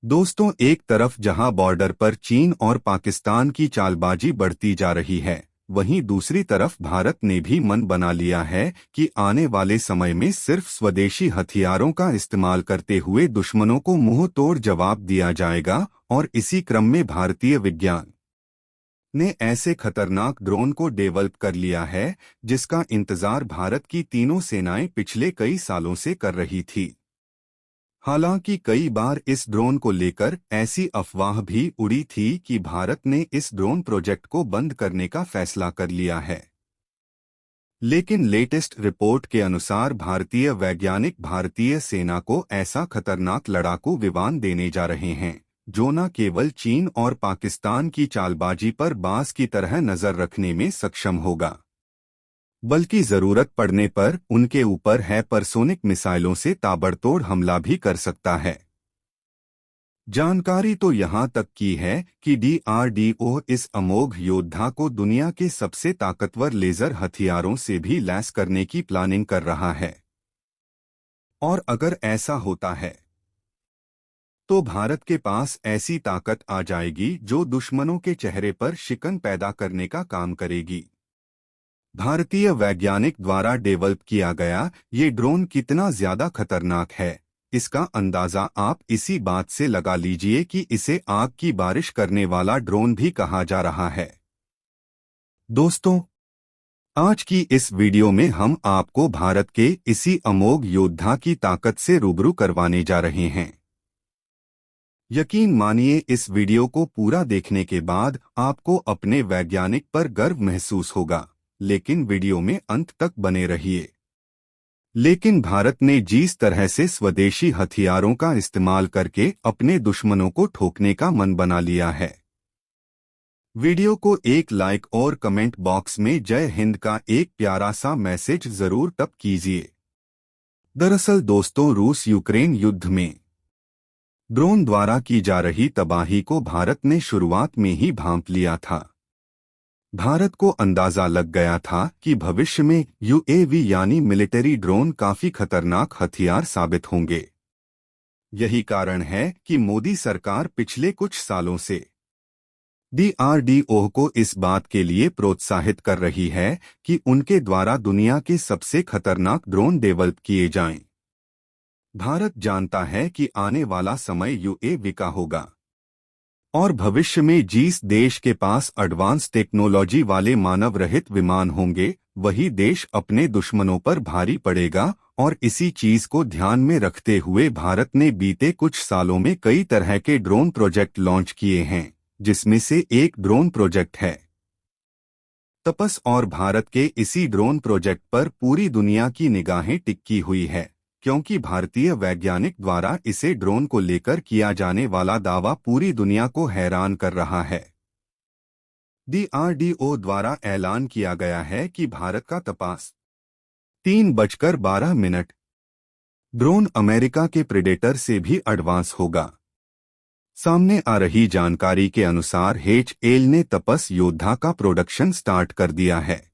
दोस्तों, एक तरफ जहां बॉर्डर पर चीन और पाकिस्तान की चालबाजी बढ़ती जा रही है, वहीं दूसरी तरफ भारत ने भी मन बना लिया है कि आने वाले समय में सिर्फ स्वदेशी हथियारों का इस्तेमाल करते हुए दुश्मनों को मुंह तोड़ जवाब दिया जाएगा। और इसी क्रम में भारतीय विज्ञान ने ऐसे खतरनाक ड्रोन को डेवलप कर लिया है जिसका इंतजार भारत की तीनों सेनाएं पिछले कई सालों से कर रही थी। हालांकि कई बार इस ड्रोन को लेकर ऐसी अफवाह भी उड़ी थी कि भारत ने इस ड्रोन प्रोजेक्ट को बंद करने का फैसला कर लिया है। लेकिन लेटेस्ट रिपोर्ट के अनुसार भारतीय वैज्ञानिक भारतीय सेना को ऐसा खतरनाक लड़ाकू विमान देने जा रहे हैं जो न केवल चीन और पाकिस्तान की चालबाजी पर बाज की तरह नजर रखने में सक्षम होगा, बल्कि जरूरत पड़ने पर उनके ऊपर हाइपरसोनिक मिसाइलों से ताबड़तोड़ हमला भी कर सकता है। जानकारी तो यहां तक की है कि डीआरडीओ इस अमोघ योद्धा को दुनिया के सबसे ताकतवर लेजर हथियारों से भी लैस करने की प्लानिंग कर रहा है। और अगर ऐसा होता है तो भारत के पास ऐसी ताकत आ जाएगी जो दुश्मनों के चेहरे पर शिकन पैदा करने का काम करेगी। भारतीय वैज्ञानिक द्वारा डेवलप किया गया ये ड्रोन कितना ज्यादा खतरनाक है, इसका अंदाजा आप इसी बात से लगा लीजिए कि इसे आग की बारिश करने वाला ड्रोन भी कहा जा रहा है। दोस्तों, आज की इस वीडियो में हम आपको भारत के इसी अमोघ योद्धा की ताकत से रूबरू करवाने जा रहे हैं। यकीन मानिए, इस वीडियो को पूरा देखने के बाद आपको अपने वैज्ञानिक पर गर्व महसूस होगा, लेकिन वीडियो में अंत तक बने रहिए। लेकिन भारत ने जिस तरह से स्वदेशी हथियारों का इस्तेमाल करके अपने दुश्मनों को ठोकने का मन बना लिया है। वीडियो को एक लाइक और कमेंट बॉक्स में जय हिंद का एक प्यारा सा मैसेज जरूर टाइप कीजिए। दरअसल दोस्तों, रूस यूक्रेन युद्ध में ड्रोन द्वारा की जा रही तबाही को भारत ने शुरुआत में ही भांप लिया था। भारत को अंदाजा लग गया था कि भविष्य में यूएवी यानी मिलिट्री ड्रोन काफी खतरनाक हथियार साबित होंगे। यही कारण है कि मोदी सरकार पिछले कुछ सालों से डीआरडीओ को इस बात के लिए प्रोत्साहित कर रही है कि उनके द्वारा दुनिया के सबसे खतरनाक ड्रोन डेवलप किए जाएं। भारत जानता है कि आने वाला समय यूएवी का होगा और भविष्य में जिस देश के पास एडवांस टेक्नोलॉजी वाले मानव रहित विमान होंगे, वही देश अपने दुश्मनों पर भारी पड़ेगा। और इसी चीज को ध्यान में रखते हुए भारत ने बीते कुछ सालों में कई तरह के ड्रोन प्रोजेक्ट लॉन्च किए हैं, जिसमें से एक ड्रोन प्रोजेक्ट है तपस। और भारत के इसी ड्रोन प्रोजेक्ट पर पूरी दुनिया की निगाहें टिकी हुई है, क्योंकि भारतीय वैज्ञानिक द्वारा इसे ड्रोन को लेकर किया जाने वाला दावा पूरी दुनिया को हैरान कर रहा है। डीआरडीओ द्वारा ऐलान किया गया है कि भारत का तपास 3:12 ड्रोन अमेरिका के प्रेडेटर से भी एडवांस होगा। सामने आ रही जानकारी के अनुसार एचएएल ने तपस योद्धा का प्रोडक्शन स्टार्ट कर दिया है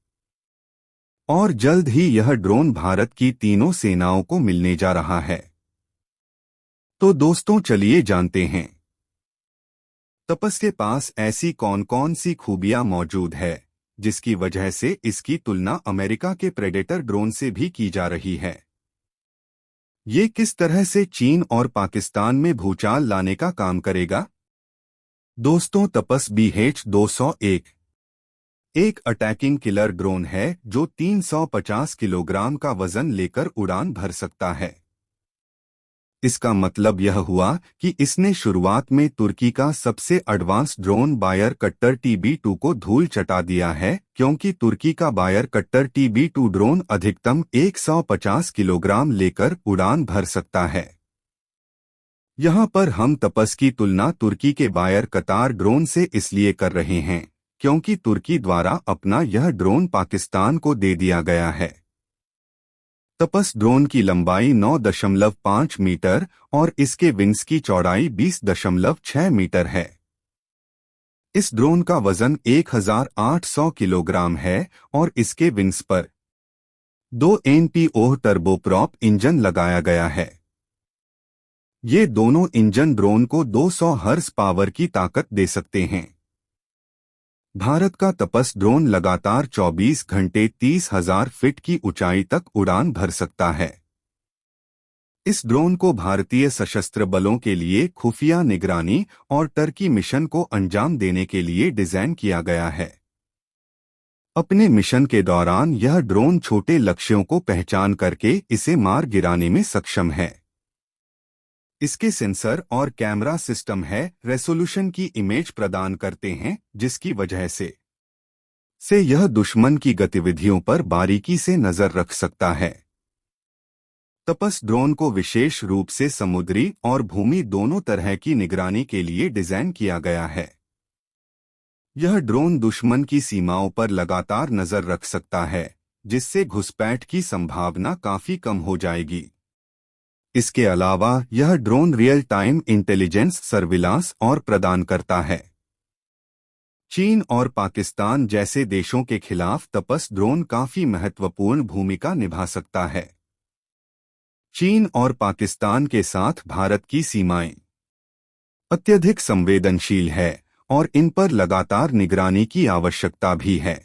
और जल्द ही यह ड्रोन भारत की तीनों सेनाओं को मिलने जा रहा है। तो दोस्तों, चलिए जानते हैं तपस के पास ऐसी कौन कौन सी खूबियां मौजूद है जिसकी वजह से इसकी तुलना अमेरिका के प्रेडेटर ड्रोन से भी की जा रही है। ये किस तरह से चीन और पाकिस्तान में भूचाल लाने का काम करेगा। दोस्तों, तपस BH-201 एक अटैकिंग किलर ड्रोन है जो 350 किलोग्राम का वजन लेकर उड़ान भर सकता है। इसका मतलब यह हुआ कि इसने शुरुआत में तुर्की का सबसे एडवांस ड्रोन बायर कट्टर TB2 को धूल चटा दिया है, क्योंकि तुर्की का बायर कट्टर TB2 ड्रोन अधिकतम 150 किलोग्राम लेकर उड़ान भर सकता है। यहाँ पर हम तपस की तुलना तुर्की के बायर कतार ड्रोन से इसलिए कर रहे हैं क्योंकि तुर्की द्वारा अपना यह ड्रोन पाकिस्तान को दे दिया गया है। तपस ड्रोन की लंबाई 9.5 मीटर और इसके विंग्स की चौड़ाई 20.6 मीटर है। इस ड्रोन का वजन 1800 किलोग्राम है और इसके विंग्स पर 2 NPO टर्बोप्रॉप इंजन लगाया गया है। ये दोनों इंजन ड्रोन को 200 हॉर्स पावर की ताकत दे सकते हैं। भारत का तपस ड्रोन लगातार 24 घंटे 30,000 फीट की ऊंचाई तक उड़ान भर सकता है। इस ड्रोन को भारतीय सशस्त्र बलों के लिए खुफिया निगरानी और टर्की मिशन को अंजाम देने के लिए डिजाइन किया गया है। अपने मिशन के दौरान यह ड्रोन छोटे लक्ष्यों को पहचान करके इसे मार गिराने में सक्षम है। इसके सेंसर और कैमरा सिस्टम है रेसोल्यूशन की इमेज प्रदान करते हैं, जिसकी वजह से यह दुश्मन की गतिविधियों पर बारीकी से नजर रख सकता है। तपस ड्रोन को विशेष रूप से समुद्री और भूमि दोनों तरह की निगरानी के लिए डिजाइन किया गया है। यह ड्रोन दुश्मन की सीमाओं पर लगातार नजर रख सकता है, जिससे घुसपैठ की संभावना काफी कम हो जाएगी। इसके अलावा यह drone real time intelligence surveillance और प्रदान करता है। चीन और पाकिस्तान जैसे देशों के खिलाफ तपस ड्रोन काफी महत्वपूर्ण भूमिका निभा सकता है। चीन और पाकिस्तान के साथ भारत की सीमाएं अत्यधिक संवेदनशील है और इन पर लगातार निगरानी की आवश्यकता भी है।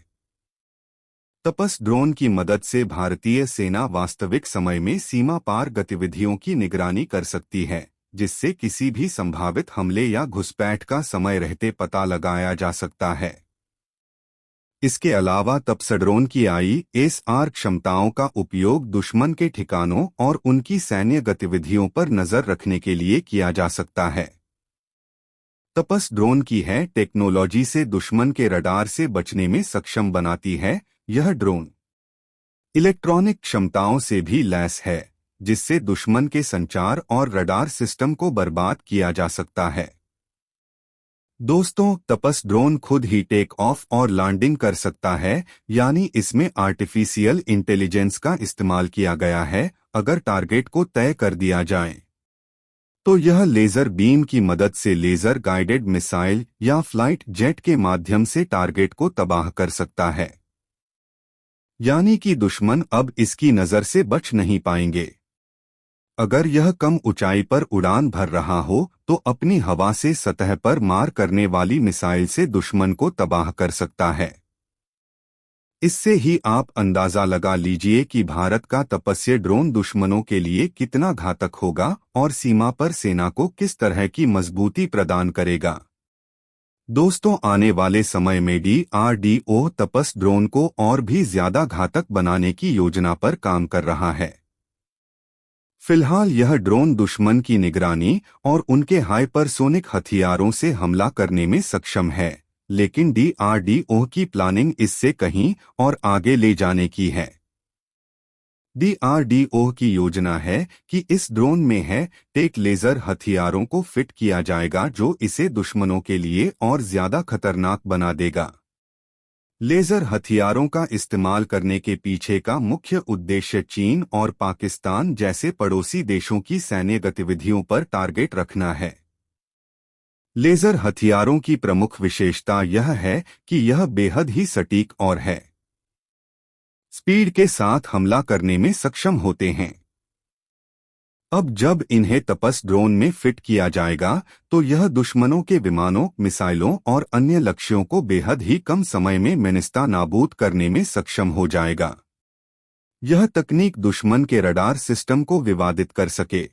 तपस ड्रोन की मदद से भारतीय सेना वास्तविक समय में सीमा पार गतिविधियों की निगरानी कर सकती है, जिससे किसी भी संभावित हमले या घुसपैठ का समय रहते पता लगाया जा सकता है। इसके अलावा तपस ड्रोन की ISR क्षमताओं का उपयोग दुश्मन के ठिकानों और उनकी सैन्य गतिविधियों पर नजर रखने के लिए किया जा सकता है। तपस ड्रोन की है टेक्नोलॉजी से दुश्मन के रडार से बचने में सक्षम बनाती है। यह ड्रोन इलेक्ट्रॉनिक क्षमताओं से भी लैस है, जिससे दुश्मन के संचार और रडार सिस्टम को बर्बाद किया जा सकता है। दोस्तों, तपस ड्रोन खुद ही टेक ऑफ और लैंडिंग कर सकता है, यानी इसमें आर्टिफिशियल इंटेलिजेंस का इस्तेमाल किया गया है। अगर टारगेट को तय कर दिया जाए तो यह लेजर बीम की मदद से लेजर गाइडेड मिसाइल या फ्लाइट जेट के माध्यम से टारगेट को तबाह कर सकता है, यानी कि दुश्मन अब इसकी नजर से बच नहीं पाएंगे। अगर यह कम ऊंचाई पर उड़ान भर रहा हो तो अपनी हवा से सतह पर मार करने वाली मिसाइल से दुश्मन को तबाह कर सकता है। इससे ही आप अंदाजा लगा लीजिए कि भारत का तपस्या ड्रोन दुश्मनों के लिए कितना घातक होगा और सीमा पर सेना को किस तरह की मजबूती प्रदान करेगा। दोस्तों, आने वाले समय में DRDO तपस ड्रोन को और भी ज्यादा घातक बनाने की योजना पर काम कर रहा है। फिलहाल यह ड्रोन दुश्मन की निगरानी और उनके हाइपरसोनिक हथियारों से हमला करने में सक्षम है, लेकिन DRDO की प्लानिंग इससे कहीं और आगे ले जाने की है। DRDO की योजना है कि इस ड्रोन में है टेक लेजर हथियारों को फिट किया जाएगा, जो इसे दुश्मनों के लिए और ज्यादा खतरनाक बना देगा। लेजर हथियारों का इस्तेमाल करने के पीछे का मुख्य उद्देश्य चीन और पाकिस्तान जैसे पड़ोसी देशों की सैन्य गतिविधियों पर टारगेट रखना है। लेजर हथियारों की प्रमुख विशेषता यह है कि यह बेहद ही सटीक और है स्पीड के साथ हमला करने में सक्षम होते हैं। अब जब इन्हें तपस ड्रोन में फिट किया जाएगा तो यह दुश्मनों के विमानों, मिसाइलों और अन्य लक्ष्यों को बेहद ही कम समय में नेस्ता नाबूद करने में सक्षम हो जाएगा। यह तकनीक दुश्मन के रडार सिस्टम को विवादित कर सके।